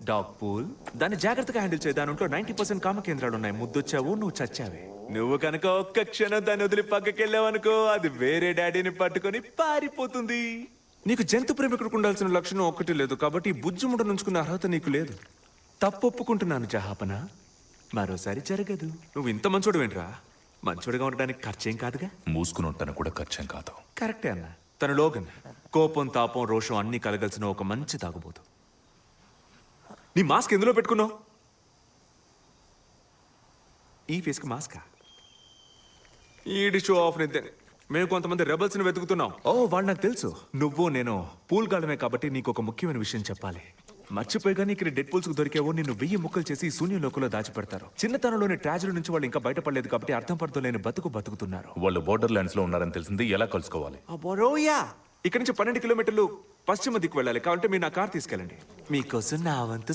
Dog pool దాన్ని జాగ్రత్తగా handle చేయ దాని ఒంట్లో 90% కామ కేంద్రాలు ఉన్నాయి. ముద్దొచ్చావు, నువ్వు చచ్చావే. నువ్వు కనుక ఒక్క క్షణం దాన్ని వదిలి పక్కకెళ్ళావనుకో, అది వేరే డాడీని పట్టుకొని పారిపోతుంది. నీకు జంతు ప్రేమికుడికి ఉండాల్సిన లక్షణం ఒక్కటి లేదు, కాబట్టి ఈ బుజ్జిముండ నుంచుకున్న అర్హత నీకు లేదు. తప్పు ఒప్పుకుంటున్నాను జహాపన, మరోసారి జరగదు. నువ్వు ఇంత మంచోడువేంట్రా? మంచోడుగా ఉండడానికి ఖర్చేం కాదుగా. మూసుకుని ఉంటాను కూడా ఖర్చేం కాదు. కరెక్టే అన్న. తను లోగన్. కోపం, తాపం, రోషం అన్ని కలగలిసిన ఒక మంచి తాగుబోతు. నీ మాస్క్ ఎందులో పెట్టుకున్నావు? ఈ ఫేస్కి మాస్కా? ఈడి షో ఆఫ్ నిద్దే. మేము కొంతమంది రెబల్స్ ని వెతుకుతున్నాం. ఓ, వాళ్ళు నాకు తెలుసు. నువ్వు నేను పూల్ గార్డమే, కాబట్టి నీకు ఒక ముఖ్యమైన విషయం చెప్పాలి. మర్చిపోయిగా నీకు డెడ్ పూల్స్ కు దొరికావో నిన్ను 1000 ముక్కలు చేసి శూన్యలోకంలో దాచిపెడతారు. చిన్నతనంలోని ట్రాజడీ నుంచి వాళ్ళు ఇంకా బయటపడలేదు, కాబట్టి అర్థం పడుతూ బతుకుతున్నారు. వాళ్ళు బోర్డర్ ల్యాండ్స్ లో ఉన్నారని తెలిసింది. ఎలా కలుసుకోవాలి? బొరోయా ఇక్కడ నుంచి 12 కిలోమీటర్లు పశ్చిమ దిక్కు వెళ్ళాలి. కావాలంటే మీరు నా కార్ తీసుకెళ్ళండి. మీకోసం నా వంతు